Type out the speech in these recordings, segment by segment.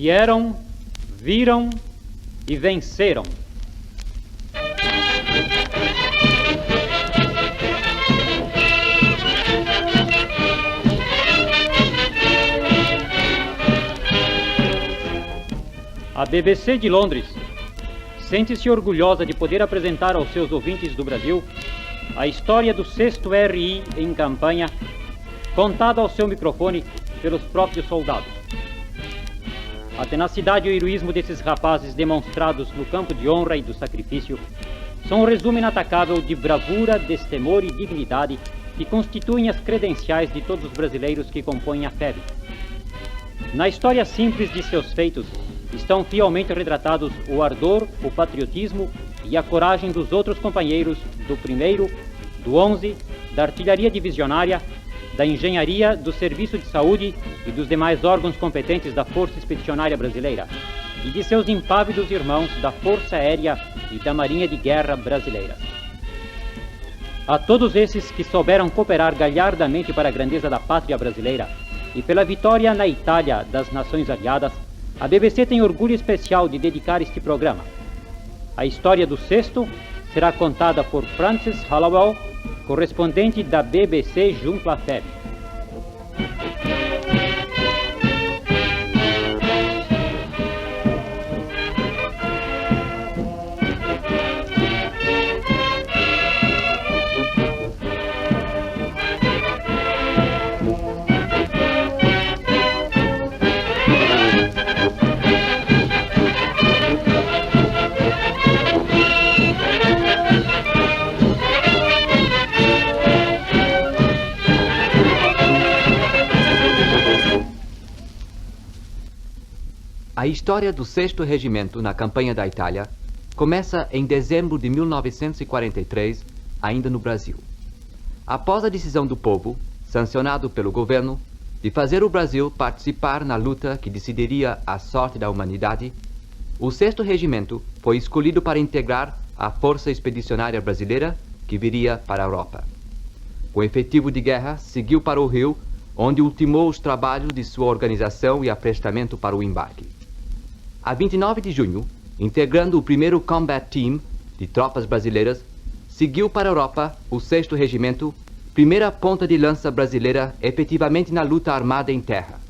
Vieram, viram e venceram. A BBC de Londres sente-se orgulhosa de poder apresentar aos seus ouvintes do Brasil a história do 6º RI em campanha, contada ao seu microfone pelos próprios soldados. A tenacidade e o heroísmo desses rapazes demonstrados no campo de honra e do sacrifício são um resumo inatacável de bravura, destemor e dignidade que constituem as credenciais de todos os brasileiros que compõem a FEB. Na história simples de seus feitos estão fielmente retratados o ardor, o patriotismo e a coragem dos outros companheiros do 1º, do 11, da artilharia divisionária, da engenharia, do serviço de saúde e dos demais órgãos competentes da Força Expedicionária Brasileira e de seus impávidos irmãos da Força Aérea e da Marinha de Guerra Brasileira. A todos esses que souberam cooperar galhardamente para a grandeza da pátria brasileira e pela vitória na Itália das Nações Aliadas, a BBC tem orgulho especial de dedicar este programa. A história do 6º será contada por Francis Hallowell, correspondente da BBC junto à FEB. A história do 6º Regimento na campanha da Itália começa em dezembro de 1943, ainda no Brasil. Após a decisão do povo, sancionado pelo governo, de fazer o Brasil participar na luta que decidiria a sorte da humanidade, o 6º Regimento foi escolhido para integrar a Força Expedicionária Brasileira que viria para a Europa. O efetivo de guerra seguiu para o Rio, onde ultimou os trabalhos de sua organização e aprestamento para o embarque. A 29 de junho, integrando o 1º Combat Team de tropas brasileiras, seguiu para a Europa o 6º Regimento, primeira ponta de lança brasileira efetivamente na luta armada em terra.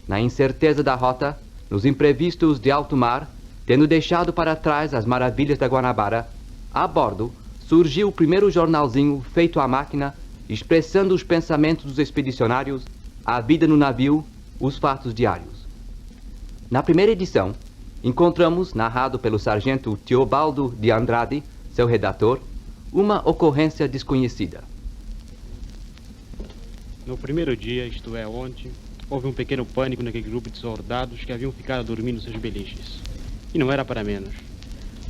Na incerteza da rota, nos imprevistos de alto mar, tendo deixado para trás as maravilhas da Guanabara, a bordo surgiu o primeiro jornalzinho feito à máquina, expressando os pensamentos dos expedicionários, a vida no navio, os fatos diários. Na primeira edição, encontramos, narrado pelo sargento Teobaldo de Andrade, seu redator, uma ocorrência desconhecida. No primeiro dia, isto é, ontem, houve um pequeno pânico naquele grupo de soldados que haviam ficado a dormir nos seus beliches. E não era para menos.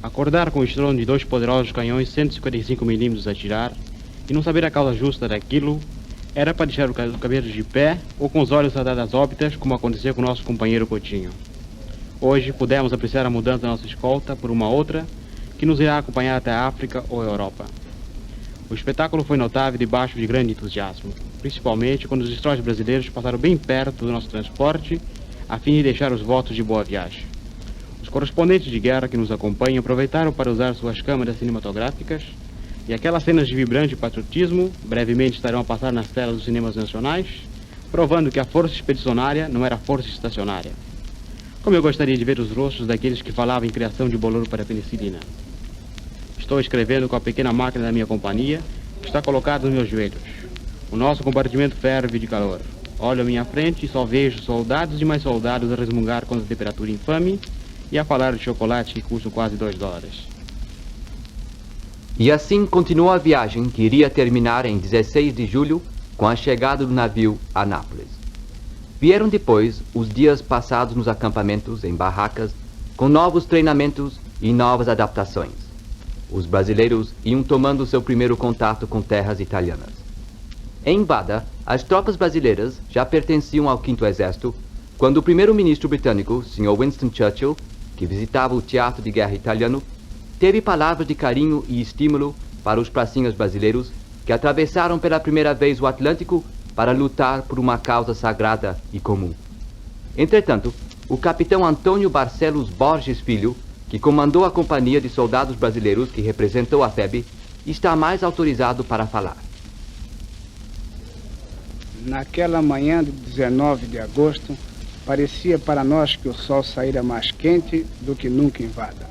Acordar com o estrondo de 2 poderosos canhões 155mm a tirar e não saber a causa justa daquilo era para deixar o cabelo de pé ou com os olhos a dar das óbitas, como aconteceu com o nosso companheiro Coutinho. Hoje pudemos apreciar a mudança da nossa escolta por uma outra que nos irá acompanhar até a África ou a Europa. O espetáculo foi notável debaixo de grande entusiasmo, principalmente quando os destroyers brasileiros passaram bem perto do nosso transporte a fim de deixar os votos de boa viagem. Os correspondentes de guerra que nos acompanham aproveitaram para usar suas câmeras cinematográficas e aquelas cenas de vibrante patriotismo brevemente estarão a passar nas telas dos cinemas nacionais, provando que a força expedicionária não era força estacionária. Como eu gostaria de ver os rostos daqueles que falavam em criação de bolor para a penicilina. Estou escrevendo com a pequena máquina da minha companhia, que está colocada nos meus joelhos. O nosso compartimento ferve de calor. Olho à minha frente e só vejo soldados e mais soldados a resmungar contra a temperatura infame e a falar de chocolate que custa quase $2. E assim continuou a viagem, que iria terminar em 16 de julho, com a chegada do navio a Nápoles. Vieram depois os dias passados nos acampamentos, em barracas, com novos treinamentos e novas adaptações. Os brasileiros iam tomando seu primeiro contato com terras italianas. Em Bada, as tropas brasileiras já pertenciam ao 5º Exército, quando o primeiro-ministro britânico, Sr. Winston Churchill, que visitava o teatro de guerra italiano, teve palavras de carinho e estímulo para os pracinhas brasileiros que atravessaram pela primeira vez o Atlântico para lutar por uma causa sagrada e comum. Entretanto, o capitão Antônio Barcelos Borges Filho, que comandou a companhia de soldados brasileiros que representou a FEB, está mais autorizado para falar. Naquela manhã de 19 de agosto, parecia para nós que o sol saíra mais quente do que nunca em Vada.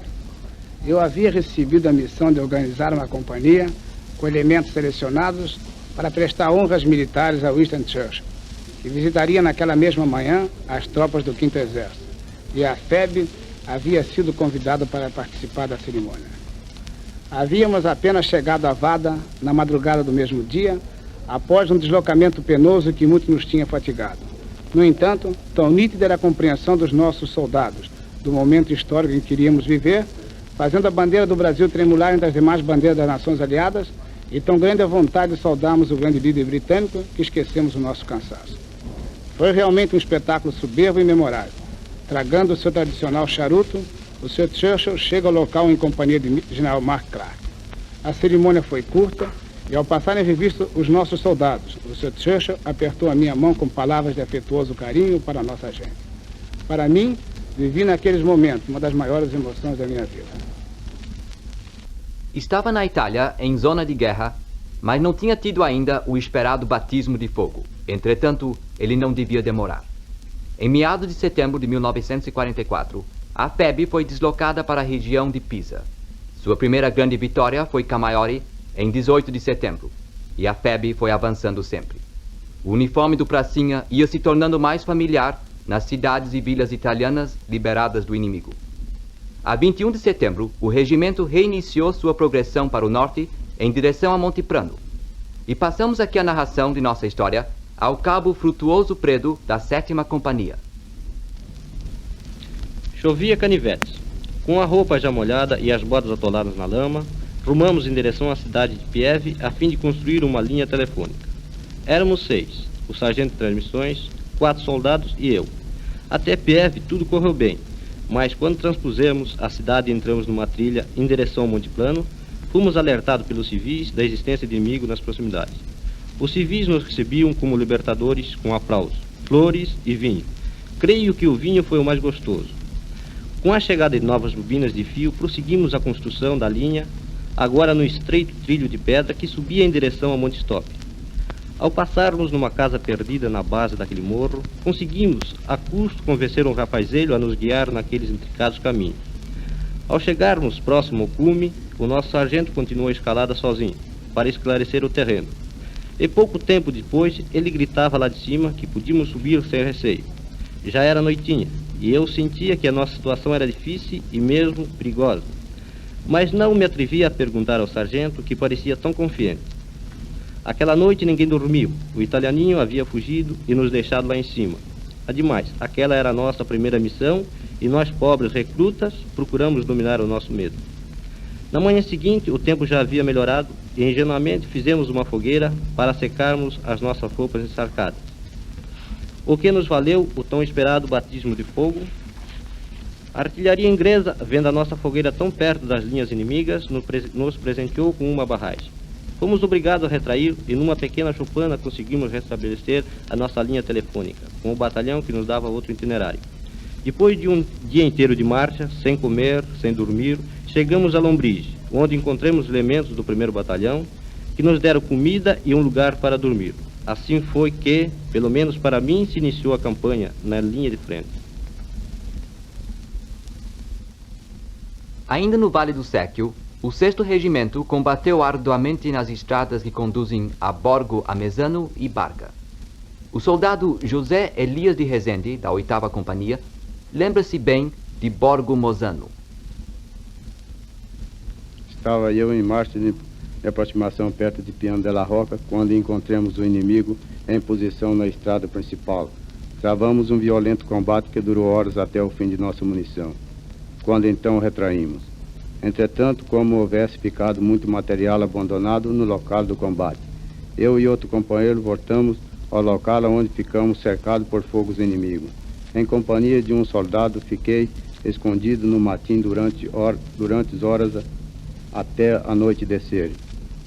Eu havia recebido a missão de organizar uma companhia com elementos selecionados para prestar honras militares a Winston Churchill, que visitaria naquela mesma manhã as tropas do 5º Exército, e a FEB havia sido convidada para participar da cerimônia. Havíamos apenas chegado a Vada na madrugada do mesmo dia, após um deslocamento penoso que muito nos tinha fatigado. No entanto, tão nítida era a compreensão dos nossos soldados do momento histórico em que iríamos viver, fazendo a bandeira do Brasil tremular entre as demais bandeiras das nações aliadas, e tão grande a vontade de saudarmos o grande líder britânico que esquecemos o nosso cansaço. Foi realmente um espetáculo soberbo e memorável. Tragando o seu tradicional charuto, o Sr. Churchill chega ao local em companhia de General Mark Clark. A cerimônia foi curta, e ao passarem a revista os nossos soldados, o Sr. Churchill apertou a minha mão com palavras de afetuoso carinho para a nossa gente. Para mim, vivi naqueles momentos uma das maiores emoções da minha vida. Estava na Itália, em zona de guerra, mas não tinha tido ainda o esperado batismo de fogo. Entretanto, ele não devia demorar. Em meados de setembro de 1944, a FEB foi deslocada para a região de Pisa. Sua primeira grande vitória foi Camaiore, em 18 de setembro, e a FEB foi avançando sempre. O uniforme do pracinha ia se tornando mais familiar nas cidades e vilas italianas liberadas do inimigo. A 21 de setembro, o regimento reiniciou sua progressão para o norte em direção a Monte Prano. E passamos aqui a narração de nossa história ao cabo Frutuoso Predo da 7ª Companhia. Chovia canivetes. Com a roupa já molhada e as botas atoladas na lama, rumamos em direção à cidade de Pieve a fim de construir uma linha telefônica. Éramos 6, o sargento de transmissões, 4 soldados e eu. Até Pieve tudo correu bem, mas quando transpusemos a cidade e entramos numa trilha em direção ao Monte Plano, fomos alertados pelos civis da existência de inimigo nas proximidades. Os civis nos recebiam como libertadores com aplausos, flores e vinho. Creio que o vinho foi o mais gostoso. Com a chegada de novas bobinas de fio, prosseguimos a construção da linha, agora no estreito trilho de pedra que subia em direção ao Monte Stop. Ao passarmos numa casa perdida na base daquele morro, conseguimos, a custo, convencer um rapazelho a nos guiar naqueles intricados caminhos. Ao chegarmos próximo ao cume, o nosso sargento continuou a escalada sozinho, para esclarecer o terreno. E pouco tempo depois, ele gritava lá de cima que podíamos subir sem receio. Já era noitinha, e eu sentia que a nossa situação era difícil e mesmo perigosa. Mas não me atrevia a perguntar ao sargento, que parecia tão confiante. Aquela noite ninguém dormiu. O italianinho havia fugido e nos deixado lá em cima. Ademais, aquela era a nossa primeira missão e nós, pobres recrutas, procuramos dominar o nosso medo. Na manhã seguinte, o tempo já havia melhorado e ingenuamente fizemos uma fogueira para secarmos as nossas roupas encharcadas. O que nos valeu o tão esperado batismo de fogo. A artilharia inglesa, vendo a nossa fogueira tão perto das linhas inimigas, nos presenteou com uma barragem. Fomos obrigados a retrair e numa pequena choupana conseguimos restabelecer a nossa linha telefônica, com o batalhão que nos dava outro itinerário. Depois de um dia inteiro de marcha, sem comer, sem dormir, chegamos a Lombrige, onde encontramos elementos do 1º Batalhão, que nos deram comida e um lugar para dormir. Assim foi que, pelo menos para mim, se iniciou a campanha na linha de frente. Ainda no Vale do Séquio, o 6º Regimento combateu arduamente nas estradas que conduzem a Borgo Amesano e Barga. O soldado José Elias de Rezende, da 8ª Companhia, lembra-se bem de Borgo Mosano. Estava eu em marcha de aproximação perto de Piano de la Roca, quando encontramos o inimigo em posição na estrada principal. Travamos um violento combate que durou horas até o fim de nossa munição, quando então retraímos. Entretanto, como houvesse ficado muito material abandonado no local do combate, eu e outro companheiro voltamos ao local onde ficamos cercados por fogos inimigos. Em companhia de um soldado, fiquei escondido no matim durante horas até a noite descer,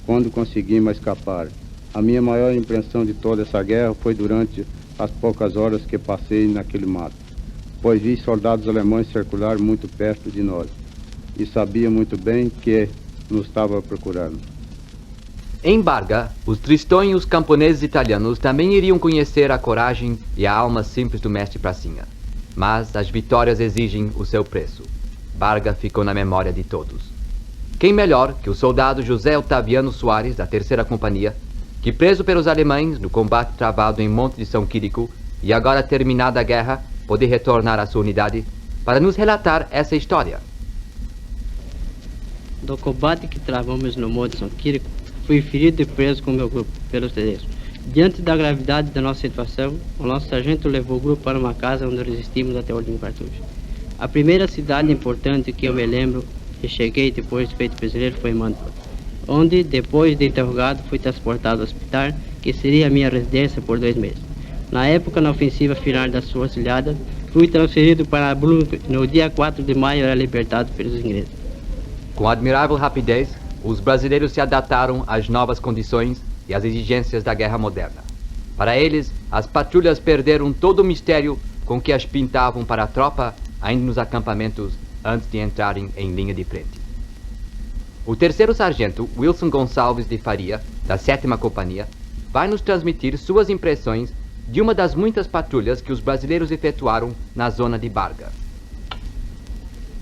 quando conseguimos escapar. A minha maior impressão de toda essa guerra foi durante as poucas horas que passei naquele mato. pois vi soldados alemães circular muito perto de nós e sabia muito bem que nos estava procurando. Em Barga, os tristonhos camponeses italianos também iriam conhecer a coragem e a alma simples do mestre Pracinha. Mas as vitórias exigem o seu preço. Barga ficou na memória de todos. Quem melhor que o soldado José Otaviano Soares, da 3ª Companhia, que preso pelos alemães no combate travado em Monte de São Quirico e agora terminada a guerra, poder retornar à sua unidade para nos relatar essa história. Do combate que travamos no Monte de São Quirico, fui ferido e preso com meu grupo pelos tedescos. Diante da gravidade da nossa situação, o nosso sargento levou o grupo para uma casa onde resistimos até o último cartucho. A primeira cidade importante que eu me lembro e cheguei depois de feito prisioneiro foi Mantova, onde, depois de interrogado, fui transportado ao hospital, que seria a minha residência por 2 meses. Na época, na ofensiva final das Forças Aliadas, fui transferido para Brunn. No dia 4 de maio, era libertado pelos ingleses. Com admirável rapidez, os brasileiros se adaptaram às novas condições e às exigências da guerra moderna. Para eles, as patrulhas perderam todo o mistério com que as pintavam para a tropa ainda nos acampamentos antes de entrarem em linha de frente. O 3º sargento Wilson Gonçalves de Faria, da 7ª Companhia, vai nos transmitir suas impressões de uma das muitas patrulhas que os brasileiros efetuaram na zona de Barga.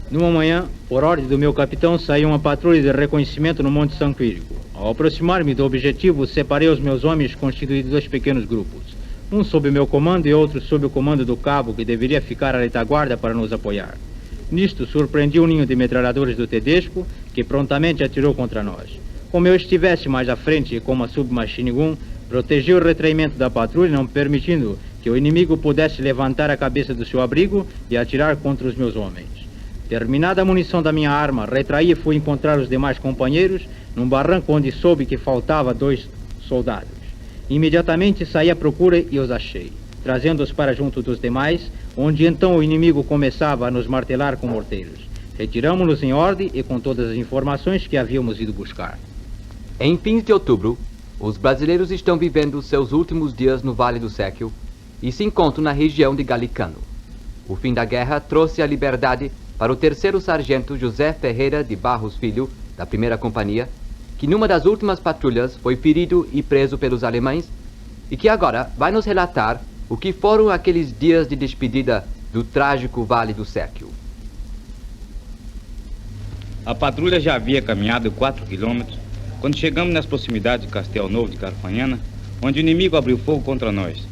Numa manhã, por ordem do meu capitão, saiu uma patrulha de reconhecimento no Monte São Quirico. Ao aproximar-me do objetivo, separei os meus homens constituídos em 2 pequenos grupos. Um sob meu comando e outro sob o comando do cabo, que deveria ficar à retaguarda para nos apoiar. Nisto, surpreendi um ninho de metralhadores do Tedesco, que prontamente atirou contra nós. Como eu estivesse mais à frente e com uma submachine gun, protegi o retraimento da patrulha, não permitindo que o inimigo pudesse levantar a cabeça do seu abrigo e atirar contra os meus homens. Terminada a munição da minha arma, retraí e fui encontrar os demais companheiros num barranco onde soube que faltava 2 soldados. Imediatamente saí à procura e os achei, trazendo-os para junto dos demais, onde então o inimigo começava a nos martelar com morteiros. Retiramos-nos em ordem e com todas as informações que havíamos ido buscar. Em fins de outubro, os brasileiros estão vivendo seus últimos dias no Vale do Séquio e se encontram na região de Galicano. O fim da guerra trouxe a liberdade para o 3º sargento José Ferreira de Barros Filho, da 1ª Companhia, que numa das últimas patrulhas foi ferido e preso pelos alemães e que agora vai nos relatar o que foram aqueles dias de despedida do trágico Vale do Séquio. A patrulha já havia caminhado 4 quilômetros quando chegamos nas proximidades de Castel Novo de Carfanhana, onde o inimigo abriu fogo contra nós.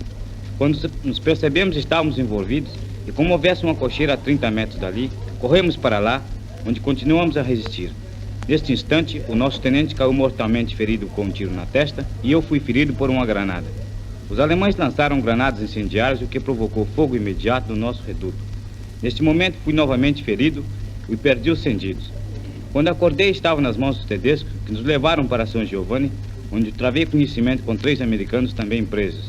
Quando nos percebemos, estávamos envolvidos e, como houvesse uma cocheira a 30 metros dali, corremos para lá, onde continuamos a resistir. Neste instante, o nosso tenente caiu mortalmente ferido com um tiro na testa e eu fui ferido por uma granada. Os alemães lançaram granadas incendiárias, o que provocou fogo imediato no nosso reduto. Neste momento, fui novamente ferido e perdi os sentidos. Quando acordei, estava nas mãos dos tedescos, que nos levaram para São Giovanni, onde travei conhecimento com 3 americanos também presos.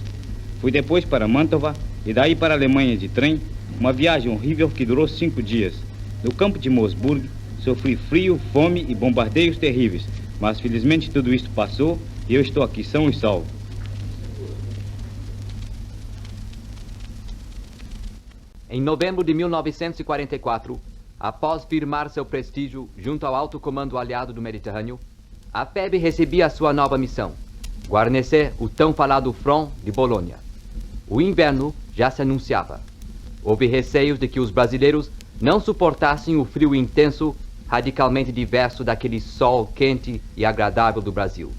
Fui depois para Mantova e daí para a Alemanha de trem, uma viagem horrível que durou 5 dias. No campo de Moosburg, sofri frio, fome e bombardeios terríveis, mas felizmente tudo isto passou e eu estou aqui são e salvo. Em novembro de 1944, após firmar seu prestígio junto ao alto comando aliado do Mediterrâneo, a FEB recebia a sua nova missão, guarnecer o tão falado Front de Bolonha. O inverno já se anunciava. Houve receios de que os brasileiros não suportassem o frio intenso, radicalmente diverso daquele sol quente e agradável do Brasil.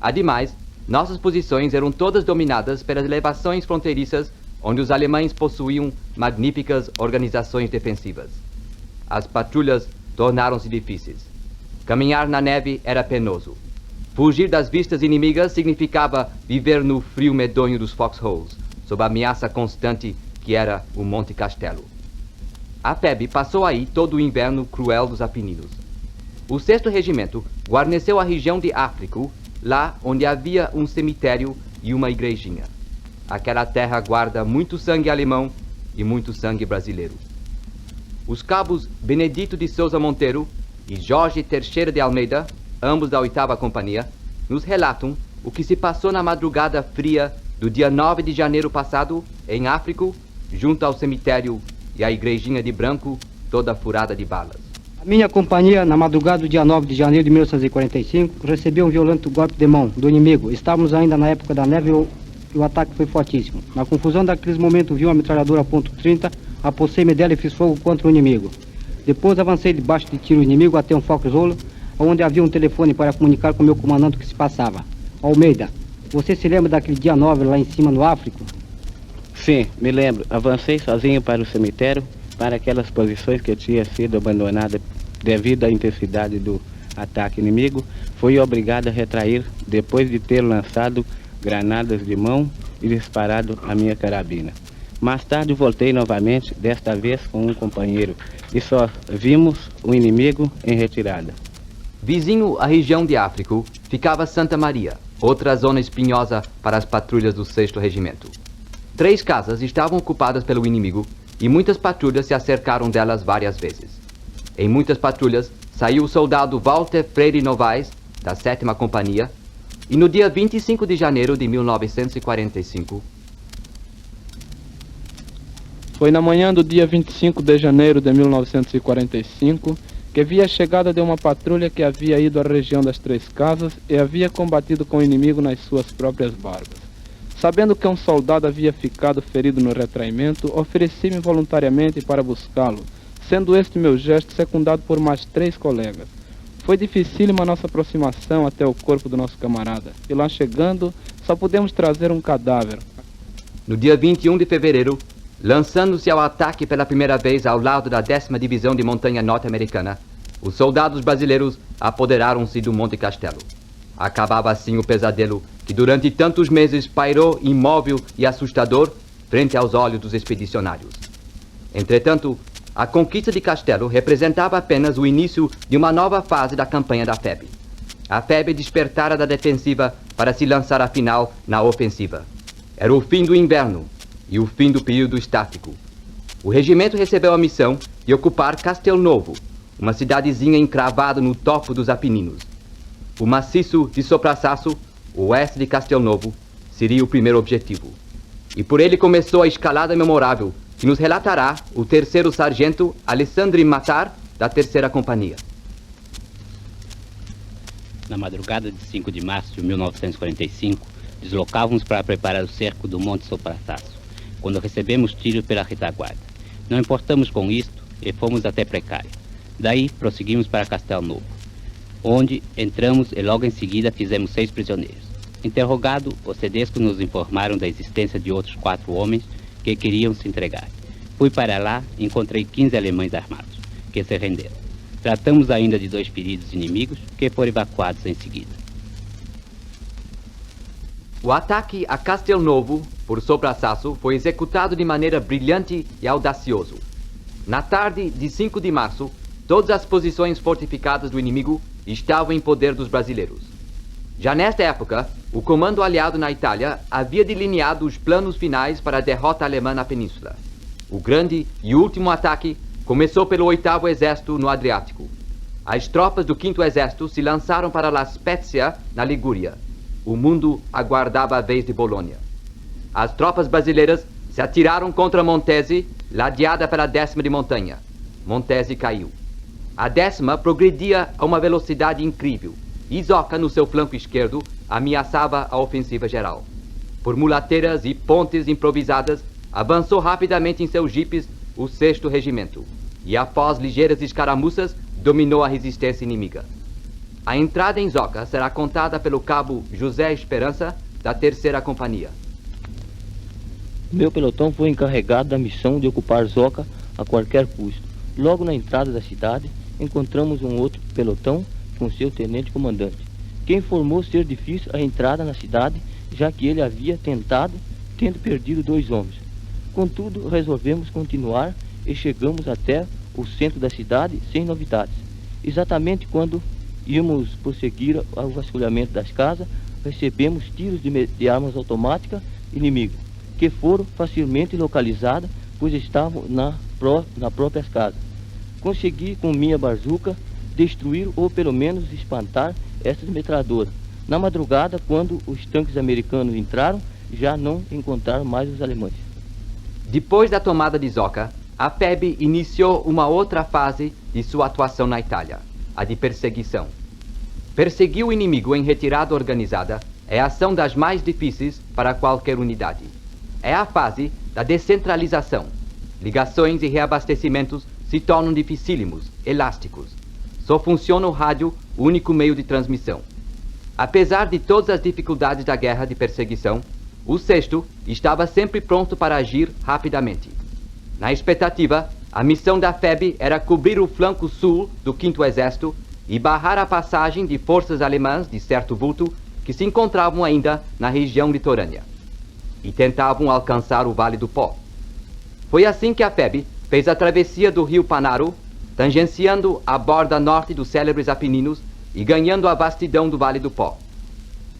Ademais, nossas posições eram todas dominadas pelas elevações fronteiriças, onde os alemães possuíam magníficas organizações defensivas. As patrulhas tornaram-se difíceis. Caminhar na neve era penoso. Fugir das vistas inimigas significava viver no frio medonho dos foxholes, sob a ameaça constante que era o Monte Castelo. A FEB passou aí todo o inverno cruel dos Apeninos. O 6º Regimento guarneceu a região de África, lá onde havia um cemitério e uma igrejinha. Aquela terra guarda muito sangue alemão e muito sangue brasileiro. Os cabos Benedito de Souza Monteiro e Jorge Teixeira de Almeida, ambos da 8ª Companhia, nos relatam o que se passou na madrugada fria do dia 9 de janeiro passado, em África, junto ao cemitério e a igrejinha de branco toda furada de balas. A minha companhia, na madrugada do dia 9 de janeiro de 1945, recebeu um violento golpe de mão do inimigo. Estávamos ainda na época da neve e o ataque foi fortíssimo. Na confusão daqueles momentos, vi uma metralhadora .30, apossei-me dela e fiz fogo contra o inimigo. Depois avancei debaixo de tiro inimigo até um foxhole, onde havia um telefone para comunicar com o meu comandante o que se passava. Almeida, você se lembra daquele dia 9 lá em cima no África? Sim, me lembro. Avancei sozinho para o cemitério, para aquelas posições que tinha sido abandonada devido à intensidade do ataque inimigo. Fui obrigado a retrair depois de ter lançado granadas de mão e disparado a minha carabina. Mais tarde voltei novamente, desta vez com um companheiro, e só vimos o inimigo em retirada. Vizinho à região de África ficava Santa Maria, outra zona espinhosa para as patrulhas do 6º Regimento. 3 casas estavam ocupadas pelo inimigo e muitas patrulhas se acercaram delas várias vezes. Em muitas patrulhas saiu o soldado Walter Freire Novaes, da 7ª Companhia, e no dia 25 de janeiro de 1945... Foi na manhã do dia 25 de janeiro de 1945 que vi a chegada de uma patrulha que havia ido à região das 3 casas e havia combatido com o inimigo nas suas próprias barbas. Sabendo que um soldado havia ficado ferido no retraimento, ofereci-me voluntariamente para buscá-lo, sendo este meu gesto secundado por mais 3 colegas. Foi dificílima a nossa aproximação até o corpo do nosso camarada, e lá chegando, só pudemos trazer um cadáver. No dia 21 de fevereiro, lançando-se ao ataque pela primeira vez ao lado da 10ª Divisão de Montanha Norte-Americana, os soldados brasileiros apoderaram-se do Monte Castelo. Acabava assim o pesadelo que durante tantos meses pairou imóvel e assustador frente aos olhos dos expedicionários. Entretanto, a conquista de Castelo representava apenas o início de uma nova fase da campanha da FEB. A FEB despertara da defensiva para se lançar afinal na ofensiva. Era o fim do inverno e o fim do período estático. O regimento recebeu a missão de ocupar Castelnovo, uma cidadezinha encravada no topo dos Apeninos. O maciço de Soprasasso, oeste de Castelnovo, seria o primeiro objetivo. E por ele começou a escalada memorável que nos relatará o 3º sargento Alessandro Matar, da 3ª Companhia. Na madrugada de 5 de março de 1945, deslocávamos para preparar o cerco do Monte Soprasasso, quando recebemos tiros pela retaguarda. Não importamos com isto e fomos até Precária. Daí prosseguimos para Castelnovo, onde entramos e logo em seguida fizemos 6 prisioneiros. Interrogado, os tedescos nos informaram da existência de outros 4 homens que queriam se entregar. Fui para lá e encontrei 15 alemães armados, que se renderam. Tratamos ainda de 2 feridos inimigos, que foram evacuados em seguida. O ataque a Castelnovo por Soprasasso foi executado de maneira brilhante e audacioso. Na tarde de 5 de março, todas as posições fortificadas do inimigo estavam em poder dos brasileiros. Já nesta época, o comando aliado na Itália havia delineado os planos finais para a derrota alemã na península. O grande e último ataque começou pelo 8º Exército no Adriático. As tropas do 5º Exército se lançaram para La Spezia, na Ligúria. O mundo aguardava a vez de Bolônia. As tropas brasileiras se atiraram contra Montese, ladeada pela 10ª de montanha. Montese caiu. A 10ª progredia a uma velocidade incrível. Isoca, no seu flanco esquerdo, ameaçava a ofensiva geral. Por mulateiras e pontes improvisadas, avançou rapidamente em seus jipes o 6º Regimento, e após ligeiras escaramuças, dominou a resistência inimiga. A entrada em Zoca será contada pelo cabo José Esperança, da 3ª Companhia. Meu pelotão foi encarregado da missão de ocupar Zoca a qualquer custo. Logo na entrada da cidade, encontramos um outro pelotão com seu tenente-comandante, que informou ser difícil a entrada na cidade, já que ele havia tentado, tendo perdido 2 homens. Contudo, resolvemos continuar e chegamos até o centro da cidade sem novidades. Exatamente quando íamos prosseguir ao vasculhamento das casas, recebemos tiros de armas automáticas inimigas, que foram facilmente localizadas, pois estavam na própria casa. Consegui, com minha bazuca, destruir ou pelo menos espantar essas metralhadoras. Na madrugada, quando os tanques americanos entraram, já não encontraram mais os alemães. Depois da tomada de Zoca, a FEB iniciou uma outra fase de sua atuação na Itália, a de perseguição. Perseguir o inimigo em retirada organizada é a ação das mais difíceis para qualquer unidade. É a fase da descentralização. Ligações e reabastecimentos se tornam dificílimos, elásticos. Só funciona o rádio, o único meio de transmissão. Apesar de todas as dificuldades da guerra de perseguição, o 6º estava sempre pronto para agir rapidamente. Na expectativa, a missão da FEB era cobrir o flanco sul do 5º Exército e barrar a passagem de forças alemãs de certo vulto que se encontravam ainda na região litorânea e tentavam alcançar o Vale do Pó. Foi assim que a FEB fez a travessia do rio Panaro, tangenciando a borda norte dos célebres Apeninos e ganhando a vastidão do Vale do Pó.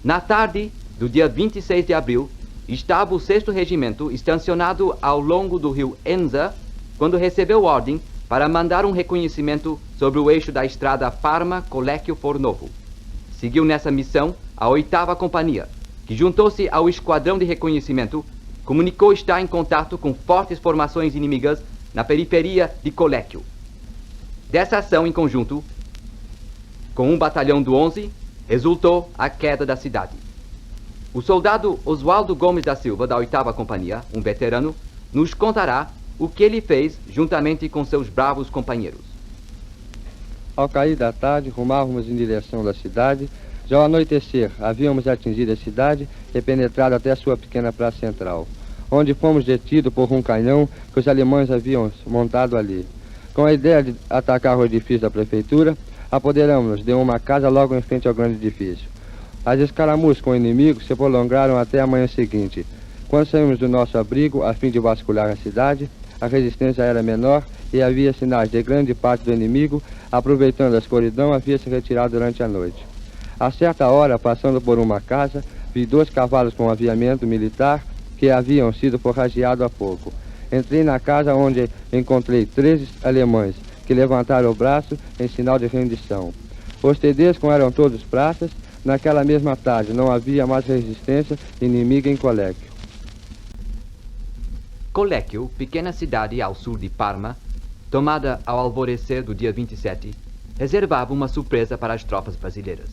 Na tarde do dia 26 de abril, estava o 6º Regimento estacionado ao longo do rio Enza, quando recebeu ordem para mandar um reconhecimento sobre o eixo da estrada Parma-Collecchio-Fornovo. Seguiu nessa missão a 8ª Companhia, que juntou-se ao esquadrão de reconhecimento, comunicou estar em contato com fortes formações inimigas na periferia de Collecchio. Dessa ação em conjunto, com um batalhão do 11, resultou a queda da cidade. O soldado Oswaldo Gomes da Silva, da 8ª Companhia, um veterano, nos contará o que ele fez juntamente com seus bravos companheiros. Ao cair da tarde, rumávamos em direção da cidade. Já ao anoitecer, havíamos atingido a cidade e penetrado até a sua pequena praça central, onde fomos detidos por um canhão que os alemães haviam montado ali. Com a ideia de atacar o edifício da prefeitura, apoderamos-nos de uma casa logo em frente ao grande edifício. As escaramuças com o inimigo se prolongaram até a manhã seguinte. Quando saímos do nosso abrigo a fim de vasculhar a cidade, a resistência era menor e havia sinais de grande parte do inimigo, aproveitando a escuridão, havia se retirado durante a noite. A certa hora, passando por uma casa, vi 2 cavalos com aviamento militar que haviam sido forrageados há pouco. Entrei na casa, onde encontrei 13 alemães que levantaram o braço em sinal de rendição. Os tedescos eram todos praças. Naquela mesma tarde não havia mais resistência inimiga em Collecchio. Collecchio, pequena cidade ao sul de Parma, tomada ao alvorecer do dia 27, reservava uma surpresa para as tropas brasileiras.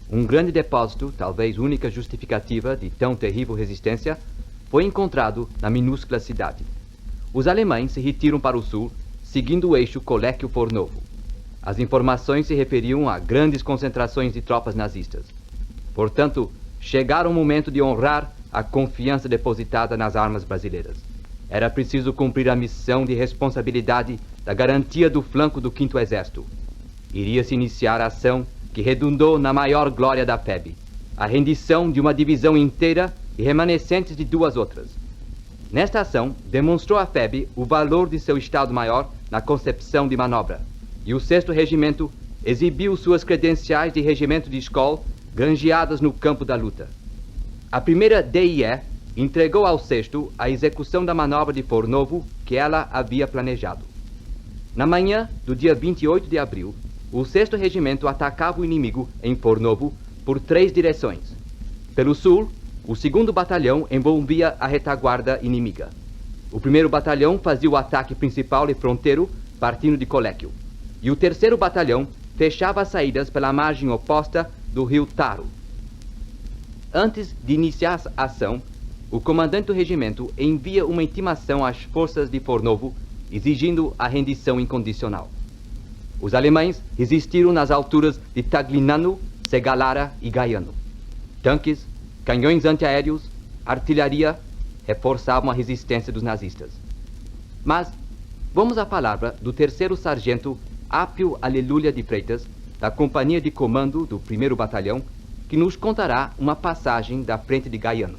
Um grande depósito, talvez única justificativa de tão terrível resistência, foi encontrado na minúscula cidade. Os alemães se retiram para o sul, seguindo o eixo Collecchio-Fornovo. As informações se referiam a grandes concentrações de tropas nazistas. Portanto, chegara o momento de honrar a confiança depositada nas armas brasileiras. Era preciso cumprir a missão de responsabilidade da garantia do flanco do 5º Exército. Iria-se iniciar a ação que redundou na maior glória da FEB, a rendição de uma divisão inteira e remanescentes de 2 outras. Nesta ação, demonstrou a FEB o valor de seu Estado-Maior na concepção de manobra, e o 6º Regimento exibiu suas credenciais de regimento de escola granjeadas no campo da luta. A primeira DIE entregou ao 6º a execução da manobra de Fornovo que ela havia planejado. Na manhã do dia 28 de abril, o 6º Regimento atacava o inimigo em Fornovo por 3 direções. Pelo sul, o 2º Batalhão envolvia a retaguarda inimiga. O 1º Batalhão fazia o ataque principal e fronteiro, partindo de Collecchio. E o 3º Batalhão fechava as saídas pela margem oposta do rio Taro. Antes de iniciar a ação, o comandante do regimento envia uma intimação às forças de Fornovo, exigindo a rendição incondicional. Os alemães resistiram nas alturas de Taglignano, Segalara e Gaiano. Tanques, canhões antiaéreos, artilharia reforçavam a resistência dos nazistas. Mas vamos à palavra do 3º Sargento Apio Aleluia de Freitas, da Companhia de Comando do 1º Batalhão, que nos contará uma passagem da frente de Gaiano.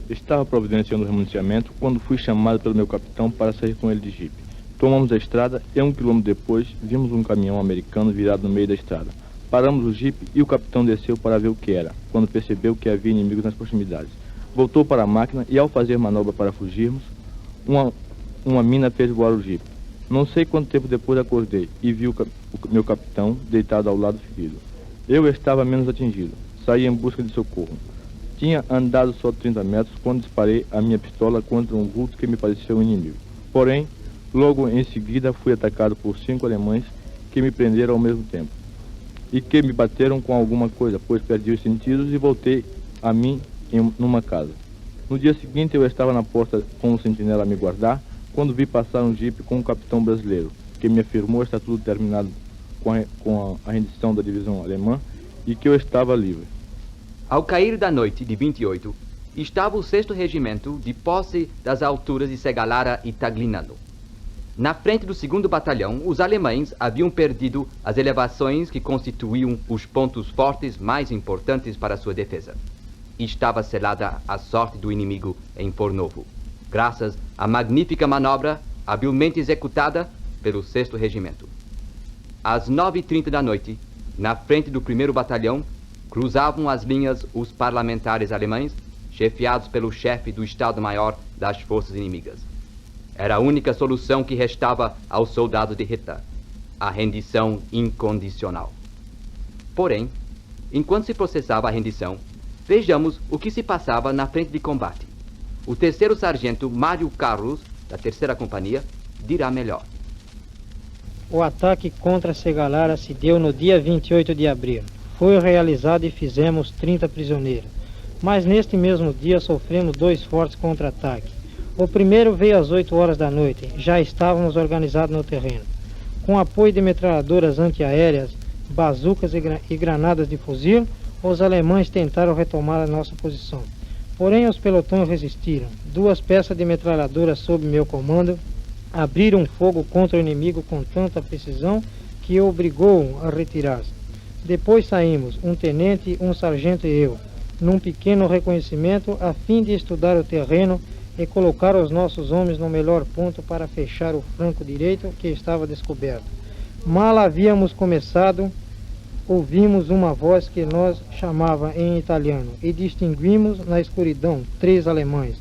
Estava providenciando o remuniciamento quando fui chamado pelo meu capitão para sair com ele de jipe. Tomamos a estrada e 1 quilômetro depois vimos um caminhão americano virado no meio da estrada. Paramos o jipe e o capitão desceu para ver o que era, quando percebeu que havia inimigos nas proximidades. Voltou para a máquina e, ao fazer manobra para fugirmos, uma mina fez voar o jipe. Não sei quanto tempo depois acordei e vi o meu capitão deitado ao lado ferido. Eu estava menos atingido. Saí em busca de socorro. Tinha andado só 30 metros quando disparei a minha pistola contra um vulto que me pareceu um inimigo. Porém, logo em seguida fui atacado por 5 alemães que me prenderam ao mesmo tempo e que me bateram com alguma coisa, pois perdi os sentidos e voltei a mim numa casa. No dia seguinte eu estava na porta com um sentinela a me guardar, quando vi passar um jipe com um capitão brasileiro, que me afirmou estar tudo terminado com a rendição da divisão alemã e que eu estava livre. Ao cair da noite de 28, estava o 6º Regimento de posse das alturas de Segalara e Taglignano. Na frente do 2º Batalhão, os alemães haviam perdido as elevações que constituíam os pontos fortes mais importantes para sua defesa. Estava selada a sorte do inimigo em Fornovo, graças à magnífica manobra habilmente executada pelo 6º Regimento. Às 9h30 da noite, na frente do 1º Batalhão, cruzavam as linhas os parlamentares alemães, chefiados pelo chefe do Estado-Maior das forças inimigas. Era a única solução que restava aos soldados de Hitler, a rendição incondicional. Porém, enquanto se processava a rendição, vejamos o que se passava na frente de combate. O 3º Sargento Mário Carlos, da 3ª Companhia, dirá melhor. O ataque contra Segalara se deu no dia 28 de abril. Foi realizado e fizemos 30 prisioneiros. Mas neste mesmo dia sofremos 2 fortes contra-ataques. O primeiro veio às 8 horas da noite. Já estávamos organizados no terreno. Com apoio de metralhadoras antiaéreas, bazucas e granadas de fuzil, os alemães tentaram retomar a nossa posição. Porém, os pelotões resistiram. 2 peças de metralhadoras sob meu comando abriram fogo contra o inimigo com tanta precisão que o obrigou a retirar-se. Depois saímos, um tenente, um sargento e eu, num pequeno reconhecimento a fim de estudar o terreno e colocar os nossos homens no melhor ponto para fechar o flanco direito que estava descoberto. Mal havíamos começado, ouvimos uma voz que nos chamava em italiano e distinguimos na escuridão 3 alemães,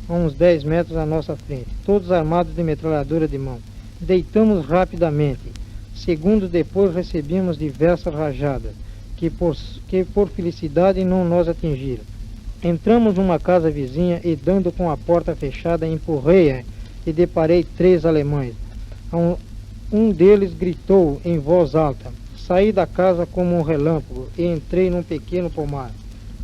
a uns 10 metros à nossa frente, todos armados de metralhadora de mão. Deitamos rapidamente. Segundos depois recebemos diversas rajadas, que por felicidade não nos atingiram. Entramos numa casa vizinha e, dando com a porta fechada, empurrei-a e deparei 3 alemães. Um deles gritou em voz alta. Saí da casa como um relâmpago e entrei num pequeno pomar.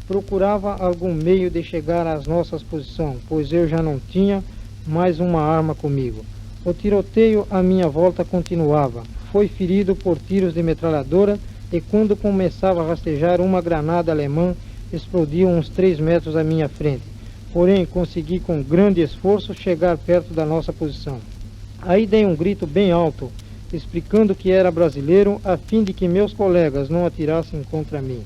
Procurava algum meio de chegar às nossas posições, pois eu já não tinha mais uma arma comigo. O tiroteio à minha volta continuava. Foi ferido por tiros de metralhadora e quando começava a rastejar, uma granada alemã explodiu uns 3 metros à minha frente. Porém, consegui com grande esforço chegar perto da nossa posição. Aí dei um grito bem alto, explicando que era brasileiro, a fim de que meus colegas não atirassem contra mim.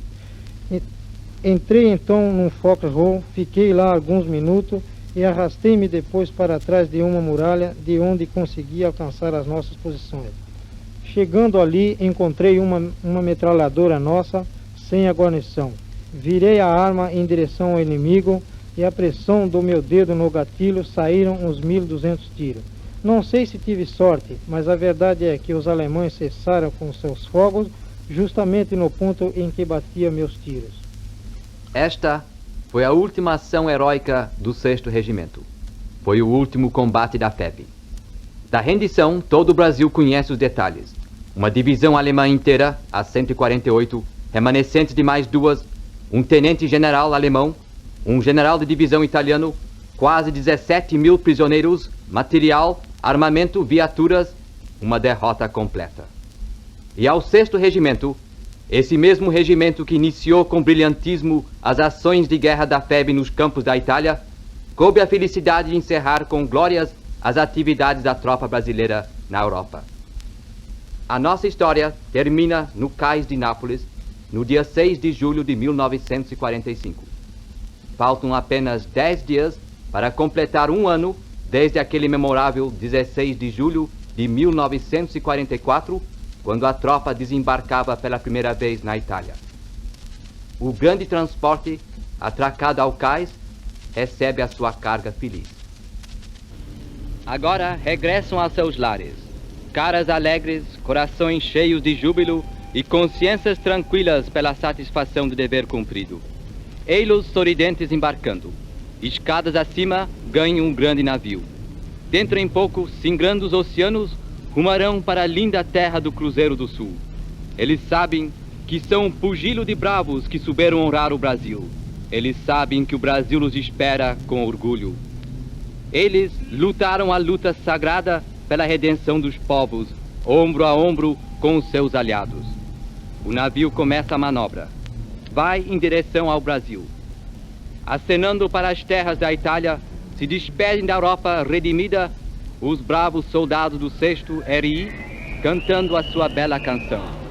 Entrei então num foxhole, fiquei lá alguns minutos e arrastei-me depois para trás de uma muralha, de onde consegui alcançar as nossas posições. Chegando ali, encontrei uma metralhadora nossa, sem a guarnição. Virei a arma em direção ao inimigo e a pressão do meu dedo no gatilho saíram uns 1.200 tiros. Não sei se tive sorte, mas a verdade é que os alemães cessaram com seus fogos justamente no ponto em que batia meus tiros. Esta foi a última ação heróica do 6º Regimento. Foi o último combate da FEB. Da rendição, todo o Brasil conhece os detalhes. Uma divisão alemã inteira, a 148, remanescentes de mais 2, um tenente-general alemão, um general de divisão italiano, quase 17.000 prisioneiros, material, armamento, viaturas, uma derrota completa. E ao 6º Regimento, esse mesmo regimento que iniciou com brilhantismo as ações de guerra da FEB nos campos da Itália, coube a felicidade de encerrar com glórias as atividades da tropa brasileira na Europa. A nossa história termina no cais de Nápoles, no dia 6 de julho de 1945. Faltam apenas 10 dias para completar um ano desde aquele memorável 16 de julho de 1944, quando a tropa desembarcava pela primeira vez na Itália. O grande transporte, atracado ao cais, recebe a sua carga feliz. Agora regressam a seus lares, caras alegres, corações cheios de júbilo e consciências tranquilas pela satisfação do dever cumprido. Ei-los sorridentes embarcando. Escadas acima, ganham um grande navio. dentro em pouco, singrando os oceanos, rumarão para a linda terra do Cruzeiro do Sul. Eles sabem que são um pugilo de bravos que souberam honrar o Brasil. Eles sabem que o Brasil os espera com orgulho. Eles lutaram a luta sagrada pela redenção dos povos, ombro a ombro com os seus aliados. O navio começa a manobra. Vai em direção ao Brasil. Acenando para as terras da Itália, se despedem da Europa redimida os bravos soldados do 6º RI, cantando a sua bela canção.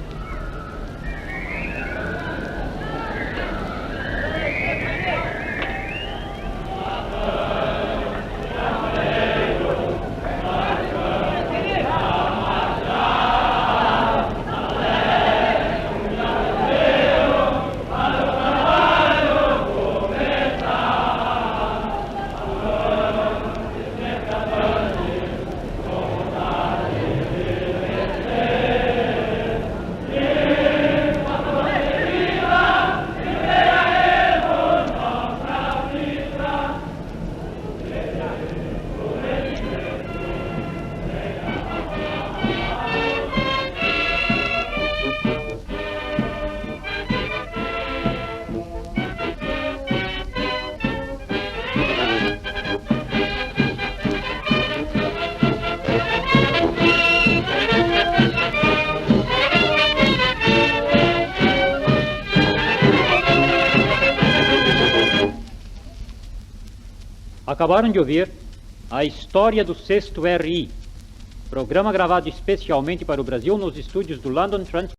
Acabaram de ouvir a história do 6º RI, programa gravado especialmente para o Brasil nos estúdios do London Trans